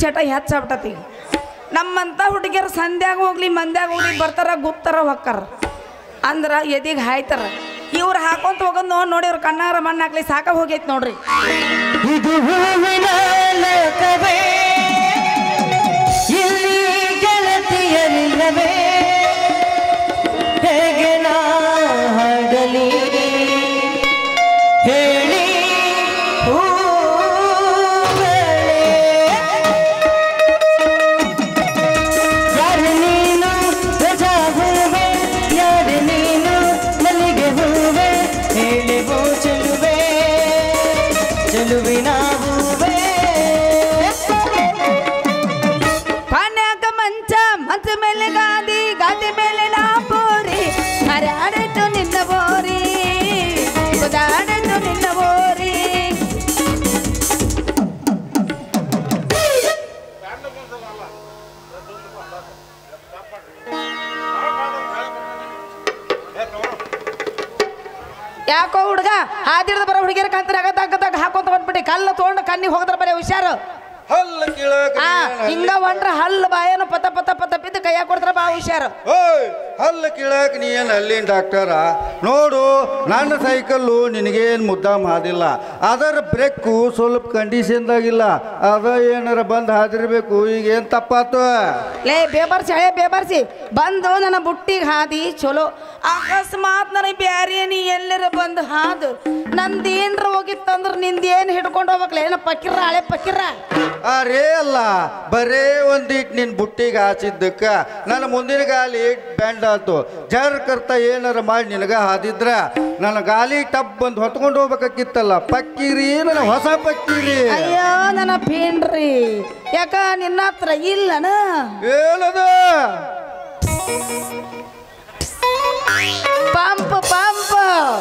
ಚಟ ಹೆಚ್ಚಾಗ್ಬಿಟ್ಟತಿ ನಮ್ಮಂತ ಹುಡುಗಿಯರು ಸಂಧ್ಯಾಗ ಹೋಗ್ಲಿ ಮಂದ್ಯಾಗ ಹೋಗ್ಲಿ ಬರ್ತಾರ ಗುಪ್ತಾರ ಹೊಕ್ಕಾರ ಅಂದ್ರ ಎದಿಗೆ ಹಾಯ್ತಾರ ಇವ್ರು ಹಾಕೊಂತ ಹೋಗೋದು ನೋಡಿ ಅವ್ರ ಕಣ್ಣಾರ ಮಣ್ಣು ಹಾಕ್ಲಿ ಸಾಕ ಹೋಗೈತಿ ನೋಡ್ರಿ ಇದು ಹೂವಿನ ಲೋಕವೇ ಇಲ್ಲಿ ಗೆಳತಿಯರಿಲ್ಲವೇ ಹೇಗೆ ನಾ ಹಾಡಲಿ ಹೇಳಿ ಯಾರು ನೀನು ರಜಾ ಹೂವೆ ಯಾರು ನೀನು ಮಲ್ಲಿಗೆ ಹೂವೆ ಹೇಳಿವೋ ಚೆಲುವೆ ಚೆಲುವಿನ ಹೂವೆ ಪಾನ್ಯಾಕ ಮಂಚ ಮಂಚ ಮೇಲೆ ಗಾದಿ ಗಾದಿ ಮೇಲೆ ನಾ ಬೋರಿ ಹರಾಡಿಟ್ಟು ನಿನ್ನ ಬೋರಿ ಬದಾಡಿಟ್ಟು ನಿನ್ನ ಬೋರಿ ಯಾಕೋ ಹುಡುಗ ಹಾದಿಡ್ದ ಬರೋ ಹುಡುಗಿಯರ ಕಂತರ ಆಗದಾಗ ಹಾಕೊಂತ ಬಂದ್ಬಿಟ್ಟು ಕಲ್ಲು ತೊಗೊಂಡು ಕಣ್ಣಿಗೆ ಹೋಗದ್ರ ಬರೀ ಹುಷಾರು ಹಲ್ಲು ಕೀಳಾಕ ಹಿಂಗ ಒಂಡ್ರ ಹಲ್ಲು ಬಾಯೇನು ಪತ ಪತ ಪತ ಬಿದ್ದು ಕೈಯಾಗ ಕೊಡ್ತಾರ ಬಾ ಹುಷಾರು ಓಯ್ ಹಲ್ಲು ಕೀಳಾಕ ನೀ ಏನು ಅಲ್ಲಿನ ಡಾಕ್ಟರ ನೋಡು ನನ್ನ ಸೈಕಲ್ಲು ನಿನಗೇನು ಮುದ್ದಾಮ್ ಹಾದಿಲ್ಲ ಅದರ ಬ್ರೇಕು ಸ್ವಲ್ಪ ಕಂಡೀಷನ್ದಾಗಿಲ್ಲ ಅದ ಏನಾರ ಬಂದು ಹಾದಿರ್ಬೇಕು ಈಗ ಏನು ತಪ್ಪಾತು ಲೇ ಬೇಬರ್ಸಿ ಹಳೆ ಬೇಬರ್ಸಿ ಬಂದು ನನ್ನ ಬುಟ್ಟಿಗೆ ಹಾದಿ ಚಲೋ ಅಕಸ್ಮಾತ್ ನನಗೆ ಬ್ಯಾರೆ ನೀ ಎಲ್ಲರ ಬಂದು ಹಾದು ನಂದೇನ್ರ ಹೋಗಿತ್ತಂದ್ರ ನಿಂದೇನು ಹಿಡ್ಕೊಂಡು ಹೋಗ್ಬೇಕಲ್ಲ ಏನ ಪಕ್ಕಿರ ಹಳೆ ಪಕ್ಕಿರ ಅರೇ ಅಲ್ಲ ಬರೇ ಒಂದಿಟ್ಟು ನಿನ್ನ ಬುಟ್ಟಿಗೆ ಹಾಸಿದ್ದಕ್ಕ ನನ್ನ ಮುಂದಿನ ಗಾಲಿ ಬ್ಯಾಂಡ್ ಆತು ಜರ್ ಕರ್ತ ಏನಾರ ಮಾಡಿ ನಿನಗ ಹಾದಿದ್ರ ನನ್ನ ಗಾಲಿ ಟಬ್ ಬಂದು ಹೊತ್ಕೊಂಡು ಹೋಗ್ಬೇಕಾಕಿತ್ತಲ್ಲ ಪಕ್ಕಿರಿ ನನ್ನ ಹೊಸ ಪಕ್ಕಿರಿ ಅಯ್ಯೋ ನನ್ನ ಪೀಣ್ರಿ ಯಾಕ ನಿನ್ನ ಹತ್ರ ಇಲ್ಲನ ಏನದ ಪಂಪ್ ಪಂಪ್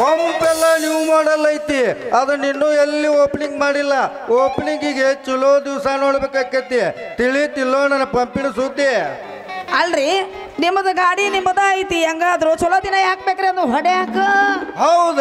ಪಂಪ್ ಎಲ್ಲ ನೀವು ಮಾಡಲ್ಲ ಐತಿ ಅದನ್ನ ಇನ್ನೂ ಎಲ್ಲಿ ಓಪನಿಂಗ್ ಮಾಡಿಲ್ಲ ಓಪನಿಂಗಿಗೆ ಚಲೋ ದಿವಸ ನೋಡ್ಬೇಕಾಕತಿ ತಿಳಿತಿಲ್ಲೋ ನನ್ನ ಪಂಪಿನ ಸುದ್ದಿ ಅಲ್ರಿ ನಿಮ್ಮದು ಗಾಡಿ ನಿಮ್ಮದ ಐತಿ ಹೆಂಗಾದ್ರು ಚಲೋ ದಿನ ಹಾಕ್ಬೇಕ್ರಿ ಅದು ಹೊಡ್ಯಾಕ ಹೌದ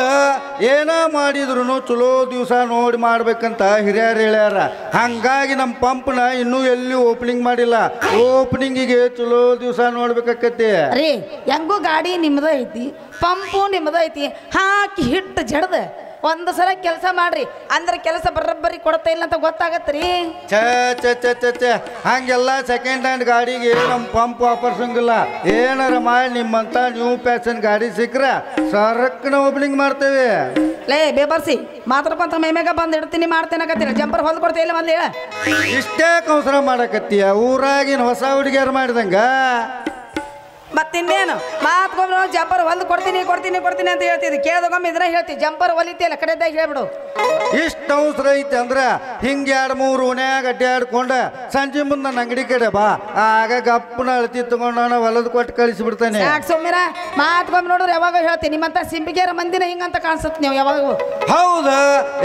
ಏನ ಮಾಡಿದ್ರು ಚಲೋ ದಿವಸ ನೋಡಿ ಮಾಡ್ಬೇಕಂತ ಹಿರಿಯರು ಹೇಳ್ಯಾರ ಹಂಗಾಗಿ ನಮ್ಮ ಪಂಪ್ನ ಇನ್ನೂ ಎಲ್ಲಿ ಓಪನಿಂಗ್ ಮಾಡಿಲ್ಲ ಓಪನಿಂಗಿಗೆ ಚಲೋ ದಿವಸ ನೋಡ್ಬೇಕಾಕತಿ ರೀ ಹೆಂಗೂ ಗಾಡಿ ನಿಮ್ಮದ ಐತಿ ಪಂಪು ನಿಮ್ಮದ ಐತಿ ಹಾಕಿ ಹಿಟ್ಟು ಜಡ್ದ ಒಂದು ಸಲ ಕೆಲಸ ಮಾಡ್ರಿ ಅಂದ್ರೆ ಕೆಲಸ ಬರೋಬ್ಬರಿ ಕೊಡ್ತಾ ಇಲ್ಲ ಅಂತ ಗೊತ್ತಾಗತ್ರಿ ಛೇ ಛೇ ಛೇ ಛೇ ಛೇ ಹಂಗೆಲ್ಲ ಸೆಕೆಂಡ್ ಹ್ಯಾಂಡ್ ಗಾಡಿಗೆ ನಮ್ಮ ಪಂಪ್ ವಾಪರ್ಸಂಗಿಲ್ಲ ಏನಾರ ಮಾಡಿ ನಿಮ್ಮಂತ ನ್ಯೂ ಪ್ಯಾಷನ್ ಗಾಡಿ ಸಿಕ್ಕ್ರ ಸರಕ್ನ ಓಪನಿಂಗ್ ಮಾಡ್ತೇವೆ ಲೇ ಬೇಬರ್ಸಿ ಮಾತಾಡ್ಕೊಂತ ಮೇಮ್ಯಾಗ ಬಂದು ಇಡ್ತೀನಿ ಮಾಡ್ತೇನಕತ್ತೀರ ಜಂಪರ್ ಹೊಲ್ದು ಕೊಡ್ತೀವಿ ಇಲ್ಲ ಮೊದ್ಲು ಹೇಳ ಇಷ್ಟೇ ಕೌಸರ ಮಾಡಕತ್ತೀಯ ಊರಾಗಿನ ಹೊಸ ಹುಡುಗಿಯರು ಮಾಡಿದಂಗ ಮತ್ತಿನ್ನೇನು ಮಾತ್ಕೊಮ್ಮೆ ಜಂಪರ್ ಹೊಲ್ದು ಕೊಡ್ತೀನಿ ಕೊಡ್ತೀನಿ ಕೊಡ್ತೀನಿ ಅಂತ ಹೇಳ್ತಿದ್ವಿ ಕೇಳ್ದೊಮ್ಮೆ ಇದನ್ನ ಹೇಳ್ತೀವಿ ಜಂಪರ್ ಹೊಲಿತಿಯಲ್ಲ ಕಡೆದಾಗ ಹೇಳ್ಬಿಡು ಇಷ್ಟು ಅವಸರ ಐತಿ ಅಂದ್ರ ಹಿಂಗೆ 2-3 ಓಣ್ಯಾಗ ಅಡ್ಡಾಡ್ಕೊಂಡ ಸಂಜೆ ಮುಂದೆ ನನ್ನ ಅಂಗಡಿ ಕಡೆ ಬಾ ಆಗ ಗಪ್ಪನ ಅಳತಿ ತಗೊಂಡು ನಾನು ಹೊಲದ ಕೊಟ್ಟು ಕಳಿಸಿಬಿಡ್ತಾನೆ ಯಾಕೆ ಸುಮ್ಮಿರ ಮಾತ್ಕೊಮ್ಮೆ ನೋಡ್ರಿ ಯಾವಾಗ ಹೇಳ್ತೀನಿ ನಿಮ್ಮಂತ ಸಿಂಪಿಗೆರ ಮಂದಿನ ಹಿಂಗಂತ ಕಾಣಿಸುತ್ತೆ ನೀವು ಯಾವಾಗ ಹೌದ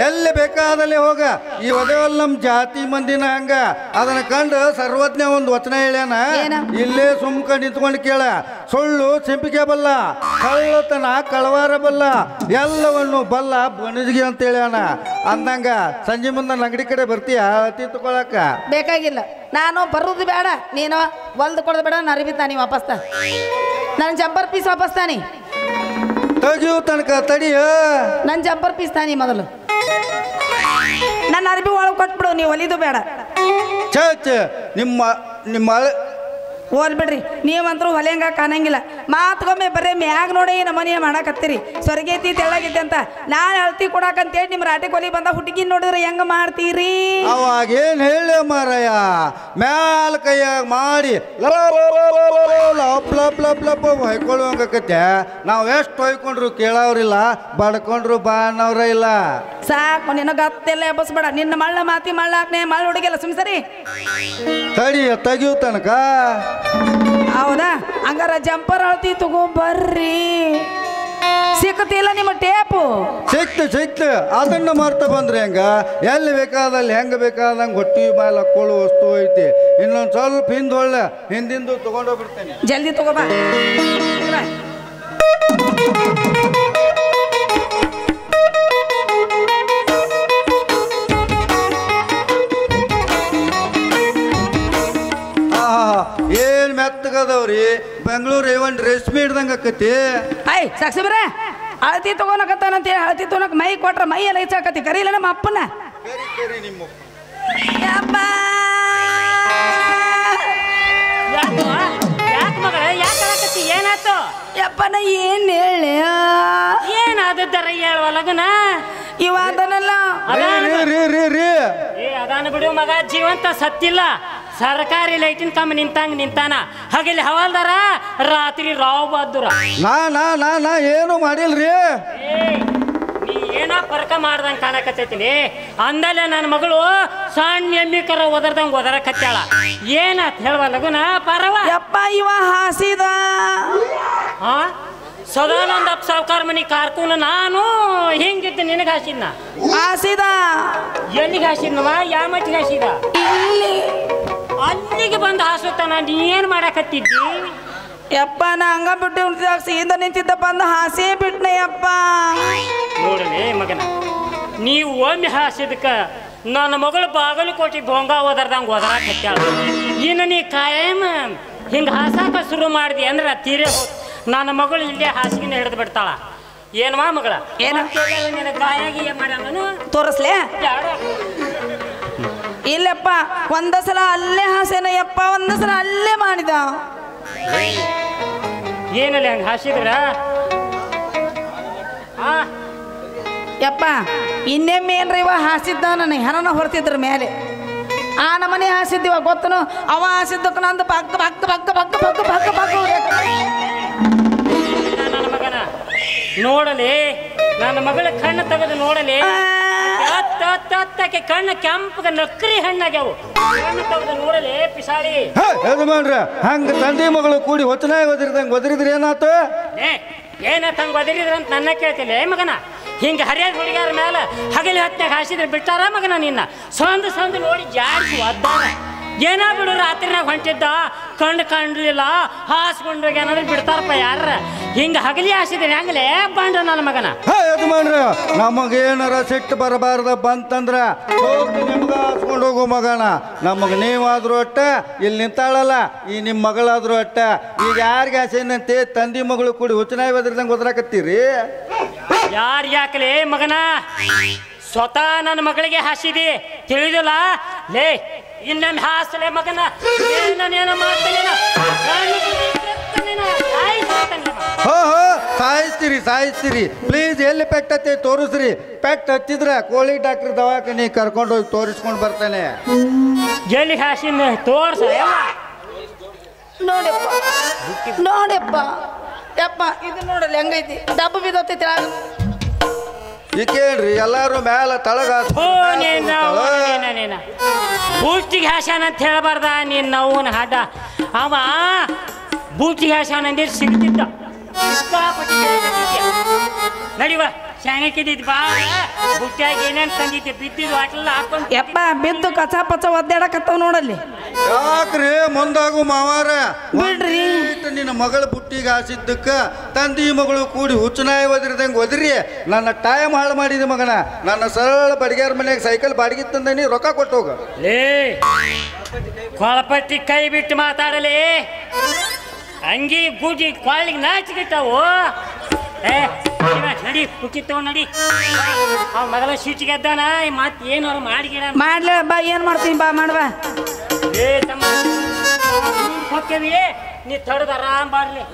ಎಲ್ಲಿ ಬೇಕಾದಲ್ಲಿ ಹೋಗ ಈ ಒದವಲ್ ನಮ್ಮ ಜಾತಿ ಮಂದಿನ ಹಂಗ ಅದನ್ನ ಕಂಡು ಸರ್ವಜ್ಞ ಒಂದು ವಚನ ಹೇಳ್ಯಾನ ಇಲ್ಲೇ ಸುಮ್ಕ ನಿಂತ್ಕೊಂಡು ಕೇಳ ಸುಳ್ಳು ಸಿಂಪಿಗೆ ಬಲ್ಲ ಕಳ್ಳತನ ಕಳವಾರ ಬಲ್ಲ ಎಲ್ಲವನ್ನು ಬಲ್ಲ ಬಣಜಿಗೆ ಅಂತ ಹೇಳ್ಯಾನ ಅಂದಂಗ ಸಂಜೆ ಮುಂದೆ ನನ್ನ ಅಂಗಡಿ ಕಡೆ ಬರ್ತೀಯ ಅತಿ ತಗೊಳಕ ಬೇಕಾಗಿಲ್ಲ ನಾನು ಬರುದು ಬೇಡ ನೀನು ಹೊಲ್ದು ಕೊಡೋದು ಬೇಡ ನಾನು ಅರಿಬಿ ತಾನಿ ವಾಪಸ್ ನನ್ನ ಜಂಪರ್ ಪೀಸ್ ವಾಪಸ್ ತಾನಿ ತೆಗಿಯೋ ತನಕ ತಡಿಯ ನನ್ನ ಜಂಪರ್ ಪೀಸ್ ತಾನಿ ಮೊದಲು ನನ್ನ ಅರಿಬಿ ಒಳಗೆ ಕೊಟ್ಬಿಡು ನೀವು ಹೊಲಿದು ಬೇಡ ಛೇ ನಿಮ್ಮ ಹೋಲ್ ಬಿಡ್ರಿ ನೀವಂತರೂ ಹೊಲೆಂಗ ಕಾಣಂಗಿಲ್ಲ ಮಾತ್ಗೊಮ್ಮೆ ಬರೀ ಮ್ಯಾಗ ನೋಡಿ ನಮ್ಮ ಮನೆ ಮಾಡಕತ್ತೀರಿ ಸ್ವರ್ಗೈತಿ ತೆಳ್ಳಗೈತಿ ಅಂತ ನಾನು ಅಳ್ತಿ ಕೊಡಾಕಂತೇಳಿ ನಿಮ್ಮ ರಾಟಿ ಕೊಲಿ ಬಂದ ಹುಡುಗಿ ನೋಡಿದ್ರೆ ಹೆಂಗ ಮಾಡ್ತೀರಿ ಅವಾಗೇನ್ ಹೇಳಿ ಮಾರಾಯ ಮ್ಯಾಲ ಕೈಯಾಗ ಮಾಡಿ ಲಪ್ ಲಪ್ ಲಪ್ ಲಪ್ ಹೊಯ್ಕೊಳ್ಳುವಂಗಕತ್ತೆ ನಾವು ಎಷ್ಟು ಹೊಯ್ಕೊಂಡ್ರು ಕೇಳವ್ರಿಲ್ಲ ಬಡ್ಕೊಂಡ್ರು ಬಾ ಅನ್ನವ್ರ ಇಲ್ಲ ಸಾಕು ನಿನ್ನ ಗತ್ತೆಲ್ಲ ಎಬ್ಬಸ್ಬೇಡ ನಿನ್ನ ಮಳ್ಳ ಮಾತಿ ಮಳ್ಳ ಹಾಕ್ನೆ ಮಳ್ಳ ಹುಡುಗಿಲ್ಲ ಸುಮ್ ಸರಿ ತಡಿಯ ತೆಗಿಯೋ ತನಕ ಹೌದಾ ಹಂಗಾರ ಜಂಪರ್ ಅಳ್ತಿ ತಗೋ ಬರ್ರಿ ಸಿಕ್ಕತಿಲ್ಲ ನಿಮ್ಮ ಟೇಪು ಸಿಕ್ತು ಅದನ್ನ ಮರ್ತ ಬಂದ್ರೆ ಹೆಂಗ ಎಲ್ಲಿ ಬೇಕಾದಲ್ಲಿ ಹೆಂಗ ಬೇಕಾದಂಗೆ ಹೊಟ್ಟಿ ಮೇಲೆ ಹಾಕೊಳ್ಳೋ ವಸ್ತು ಐತಿ ಇನ್ನೊಂದು ಸ್ವಲ್ಪ ಹಿಂದೊಳ್ಳೆ ಹಿಂದಿಂದು ತಗೊಂಡೋಗ್ಬಿಡ್ತೇನೆ ಜಲ್ದಿ ತಗೋಬಾ ರೀ ಬೆಂಗಳೂರು ಏವನ್ ರೇಷ್ಮೆ ಹಿಡ್ದಂಗ ಆಕತಿ ಐ ಸಾಕ್ಷಿ ಬರ ಅಳತಿ ತಗೋನಕತ್ತಾನಂತೇಳಿ ಅಳತಿ ತಗೋನಕ್ ಮೈ ಕೊಟ್ರ ಮೈ ಎಲ್ಲ ಹೆಚ್ಚಾಕತಿ ಕರೀಲ ನಮ್ಮ ಅಪ್ಪನ ಯಪ್ಪ ಯಾಕೆ ಮಗಳ ಯಾಕೆ ಆಗತ್ತಿ ಏನಾಯ್ತು ಯಪ್ಪ ನಾ ಏನ್ ಹೇಳಿ ಏನಾದದ್ದಾರ ಹೇಳುವ ಲಗ್ನ ಇವ ಅದನಲ್ಲ ಏ ಅದಾನ ಬಿಡು ಮಗ ಜೀವಂತ ಸತ್ತಿಲ್ಲ ಸರ್ಕಾರಿ ಲೈಟಿನ ಕಮ್ಮಿ ನಿಂತಾನ ಹಾಗೆಲ್ಲಿ ಹವಾಲ್ದಾರ ರಾತ್ರಿ ರಾವ್ ಬದ್ದುರ ನಾ ಏನು ಮಾಡಿಲ್ರಿ ನೀ ಏನೋ ಪರ್ಕ ಮಾಡ್ದಂಗ ಕಾಣಕತ್ತೈತಿನಿ ಅಂದಲ್ಲೇ ನನ್ನ ಮಗಳು ಸಣ್ಣ ಎಮ್ಮಿಕರ ಒದರ ಕತ್ತಾಳ ಏನಾತ್ ಹೇಳುವ ಲಗುನ ಪರವ ಯಪ್ಪ ಇವ ಹಾಸಿದ ಹಾ ಸದಾನಂದ ಸಾವ್ಕಾರ ಮನಿ ಕಾರ್ಕೂನ ನಾನು ಹಿಂಗಿದ್ದೆ ನಿನಗೆ ಹಾಸಿದ್ನ ಹಾಸಿದ ಎಲ್ಲಿಗೆ ಹಾಸಿದ್ನವ ಯಾವ ಮಟ್ಟಿಗೆ ಹಾಸಿದ ಇಲ್ಲಿ ಅಲ್ಲಿಗೆ ಬಂದು ಹಾಸುತ್ತಾನ ನೀ ಏನ್ ಮಾಡಕತ್ತಿದ್ದಿ ಯಪ್ಪ ನಾ ಹಂಗ ಬಿಟ್ಟು ಸೀದ ನಿಂತಿದ್ದಪ್ಪ ಅಂದ ಹಾಸೇ ಬಿಟ್ನೆ ಯಪ್ಪ ನೋಡಲೇ ಮಗನ ನೀವು ಒಮ್ಮೆ ಹಾಸಿದಕ್ಕ ನನ್ನ ಮಗಳು ಬಾಗಲಕೋಟೆ ಭೋಂಗ ಒದರ್ದಂಗೆ ಒದರಾಕತ್ತಾಳ ಇನ್ನು ನೀ ಕಾಯಂ ಹಿಂಗ ಹಾಸಾಕ ಶುರು ಮಾಡಿದಿ ಅಂದ್ರೆ ತೀರೇ ನನ್ನ ಮಗಳು ಇಲ್ಲೇ ಹಾಸಿಗೆನ ಹಿಡಿದು ಬಿಡ್ತಾಳ ಏನವಾ ಮಗಳ ಏನ ನಿನ್ನ ಗಾಯಾಗಿ ಏನ್ ಮಾಡ್ಯಾನು ತೋರಿಸ್ಲೇ ಇಲ್ಲಪ್ಪ ಒಂದ ಸಲ ಅಲ್ಲೇ ಹಾಸೇನ ಯಪ್ಪ ಒಂದ ಸಲ ಅಲ್ಲೇ ಮಾಡಿದ ಏನಲ್ಲಿ ಹಂಗ ಹಾಸಿದ್ರ ಯಪ್ಪ ಇನ್ನೇಮ್ಮೆ ಏನ್ರಿ ಇವ ಹಾಸಿದ್ದ ನನಗೆ ಹೆಣನ ಹೊರತಿದ್ರ ಮೇಲೆ ಆ ನಮನೆ ಹಾಸಿದ್ದಿವ ಗೊತ್ತನು ಅವ ಹಾಸಿದ್ದಕ್ಕ ನಂದು ಪಕ್ಕ ಪಕ್ಕ ಪಕ್ಕ ಪಕ್ಕ ಪಕ್ಕ ಪಕ್ಕ ಪಕ್ಕ ನನ್ನ ಮಗನ ನೋಡಲಿ ನನ್ನ ಮಗಳ ಕಣ್ಣು ತೆಗೆದು ನೋಡಲಿ ಕಣ್ಣು ಕೆಂಪಗ ನಕ್ರಿ ಹಣ್ಣಾಗ್ಯಾವು ಕಣ್ಣು ತೆಗೆದು ನೋಡಲಿ ಪಿಸಾಳಿ ಯಜಮಾನ್ರ ಹಂಗ ತಂದೆ ಮಗಳು ಕೂಡಿ ಹೊತ್ತನಾಗ ಒದರಿದ್ರಿ ಏನಾತು ಏನಾತ ಹಂಗ ಒದರಿದ್ರ ಅಂತ ನನ್ನ ಕೇಳ್ತಿಲ್ಲ ಮಗನ ಹಿಂಗ ಹರಿಯಾದ ಹುಡುಗಿಯರ ಮೇಲೆ ಹಗಲಿ ಹೊತ್ನಾಗ ಹಾಸಿದ್ರೆ ಬಿಟ್ಟಾರ ಮಗನ ನಿನ್ನ ಸಂದು ನೋಡಿ ಜಾಡ್ಸಿ ಒದ್ದಾರ ಏನೋ ಬಿಡು ರಾತ್ರಿನಾಗ ಹೊಂಟಿದ್ದ ಕಣ್ಣು ಕಂಡ್ಲಿಲ್ಲ ಹಾಸ್ಕೊಂಡ್ರೆ ಏನಾದ್ರು ಬಿಡ್ತಾರಪ್ಪ ಯಾರ ಹಿಂಗ ಹಗಲಿ ಹಾಸಿದ್ರೆ ಹೆಂಗಲೇ ಬಂಡ ನನ್ನ ಮಗನ ಯಜಮಾನ್ರ ನಮಗೇನಾರ ಸಿಟ್ಟು ಬರಬಾರ್ದ ಬಂತಂದ್ರ ನಿಮ್ಗ ಹಾಸ್ಕೊಂಡು ಹೋಗೋ ಮಗನ ನಮಗ ನೀವಾದ್ರೂ ಅಟ್ಟ ಇಲ್ಲಿ ನಿಂತಾಳಲ್ಲ ಈ ನಿಮ್ಮ ಮಗಳಾದ್ರೂ ಅಟ್ಟ ಈಗ ಯಾರಿಗೆ ಆಸೆನಂತೆ ತಂದಿ ಮಗಳು ಕೂಡಿ ಹುಚ್ಚನಾಯಿ ಒದರಿದಂಗೆ ಒದರಾಕತ್ತೀರಿ ಯಾಕಲೇ ಮಗನ ಸ್ವತಃ ನನ್ನ ಮಗಳಿಗೆ ಹಾಸಿದಿ ತಿಳಿದಿಲ್ಲ ಲೇ ಇನ್ನೊಮ್ಮೆ ಹಾಸಲೆ ಮಗನ ಏನೇನೋ ಮಾಡ್ತಾನೇನೋ ಸಾಯಿಸ್ತೀರಿ ಪ್ಲೀಸ್ ಎಲ್ಲಿ ಪೆಟ್ ಹತ್ತಿ ತೋರಿಸ್ರಿ ಪೆಟ್ ಹತ್ತಿದ್ರ ಕೋಳಿ ಡಾಕ್ಟರ್ ದವಾಖಾನೆ ಕರ್ಕೊಂಡು ಹೋಗಿ ತೋರಿಸ್ಕೊಂಡು ಬರ್ತಾನೆ ಎಲ್ಲಿ ಹಾಸಿನ ತೋರ್ಸ ನೋಡಪ್ಪ ಯಪ್ಪ ಇದು ನೋಡಲ್ಲ ಹೆಂಗೈತಿ ಡಬ್ಬ ಬಿದ್ದೈತಿ ಈಕೇನ್ರಿ ಎಲ್ಲಾರು ಮ್ಯಾಲ ತಳಗ ಬೂಟಿಗೆ ಹಾಸ್ಯಾನ ಅಂತ ಹೇಳಬಾರ್ದ ನೀನ್ ನೋವನ ಹಾಡ ಅವ ಬೂಟಿಗೆ ಹಾಸ್ಯಾನ ಅಂದಿರ್ ಸಿಗ್ತಿದ್ದ ನಡಿವ ಶಾಂಗಿದ್ದಿದ್ ಬಾ ಬುಟ್ಟಿಯಾಗಿ ಏನೇನು ತಂದಿದ್ದೆ ಬಿದ್ದಿದ್ದು ಆಟಲ್ಲ ಹಾಕೊಂಡು ಯಪ್ಪ ಬಿದ್ದು ಕಚ ಪಚ ಒದ್ದಾಡಕತ್ತಾವ ನೋಡಲ್ಲಿ ಯಾಕ್ರಿ ಮುಂದಾಗು ಮಾವಾರ ಬಿಡ್ರಿ ನಿನ್ನ ಮಗಳ ಬುಟ್ಟಿಗೆ ಹಾಸಿದ್ದಕ್ಕ ತಂದಿ ಮಗಳು ಕೂಡಿ ಹುಚ್ಚನಾಯಿ ಒದರಿದಂಗೆ ಒದರಿ ನನ್ನ ಟೈಮ್ ಹಾಳು ಮಾಡಿದ ಮಗನ ನನ್ನ ಸರಳ ಬಡಿಗೆರ ಮನೆಯಾಗ ಸೈಕಲ್ ಬಾಡಿಗೆ ತಂದನಿ ರೊಕ್ಕ ಕೊಟ್ಟು ಹೋಗ ಲೇ ಕೊಳಪಟ್ಟಿ ಕೈ ಬಿಟ್ಟು ಮಾತಾಡಲಿ ಅಂಗಿ ಗೂಜಿ ಕೊಳ್ಳಿಗೆ ನಾಚಿಗಿಟ್ಟವು ನಡಿ ಪುಟ್ಟಿ ತಗೊಂಡು ನಡಿ ಅವ್ ಮೊದಲ ಸೀಟಿಗೆ ಎದ್ದಾನ ಮತ್ತೆ ಏನಾರು ಮಾಡಿಗಿಡ ಮಾಡ್ಲ ಬಾ ಏನ್ ಮಾಡ್ತೀನಿ ಬಾ ಮಾಡ್ಬಾ ಏ ತಮ್ಮ ಹೋಗ್ತೇವಿ ನೀ ತಡದ ಆರಾಮ್ ಬಾರ್ಲಿ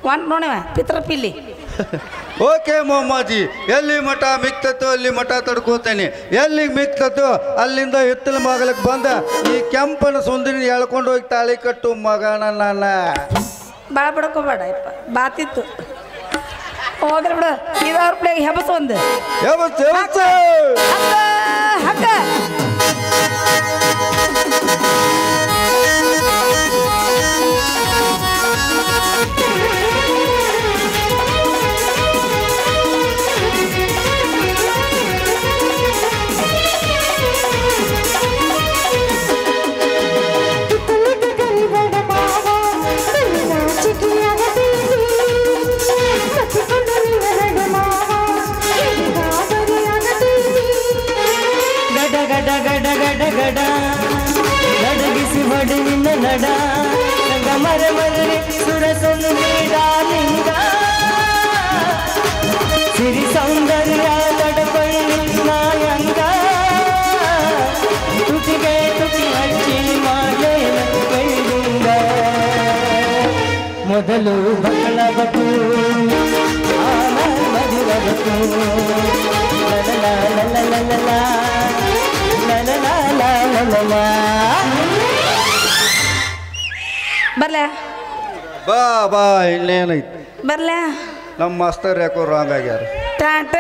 ಒಂದ್ ನೋಡವ ಪಿತ್ರಪಿಲ್ಲಿ ಓಕೆ ಮೊಹಮ್ಮದಿ ಎಲ್ಲಿ ಮಠ ಮಿಕ್ತತ್ತು ಅಲ್ಲಿ ಮಠ ತಡ್ಕೋತೇನೆ ಎಲ್ಲಿಗೆ ಮಿಕ್ತತ್ತು ಅಲ್ಲಿಂದ ಹಿತ್ತಲ ಮಗಲಕ್ಕೆ ಬಂದ ಈ ಕೆಂಪನ ಸುಂದರಿ ಎಳ್ಕೊಂಡು ಹೋಗಿ ತಾಳಿ ಕಟ್ಟು ಮಗನ ನನ್ನ ಭಾಳ ಬಿಡ್ಕೋಬೇಡ ಯಪ್ಪ ಬಾತಿತ್ತು ಹೋಗ್ರಿ ಬಿಡು ಇದಾವ್ರ ಪ್ಲೇಗ್ ಹೆಬಸ್ ಒಂದು ಹಕ್ಕ ಗಡಗಿಸಿ ಹೊಡಿ ನಿನ್ನ ನಡ ಮರ ಮರಳಿ ಲಿಂಗ ಸಿರಿ ಸೌಂದರ್ಯ ತಡಕೊಳ್ಳಿ ನಾಯಂಗ ತುಟಿಗೆ ತುಟಿ ಹಚ್ಚಿ ಮಾಡೇ ಬೆಳ್ಳಿಂಗ ಮೊದಲು ಬಕ್ಕಳ ಬಕು ಆಮೇಲೆ ಮಧುರ ಬಕು ಬರ್ಲೆ ಬಾ ಬಾ ಇನ್ನೇನೈತಿ ಬರ್ಲೆ ನಮ್ಮ ಮಾಸ್ತರ್ ಯಾಕೋ ರಾಂಗ್ ಆಗ್ಯಾರ ಟಾಟ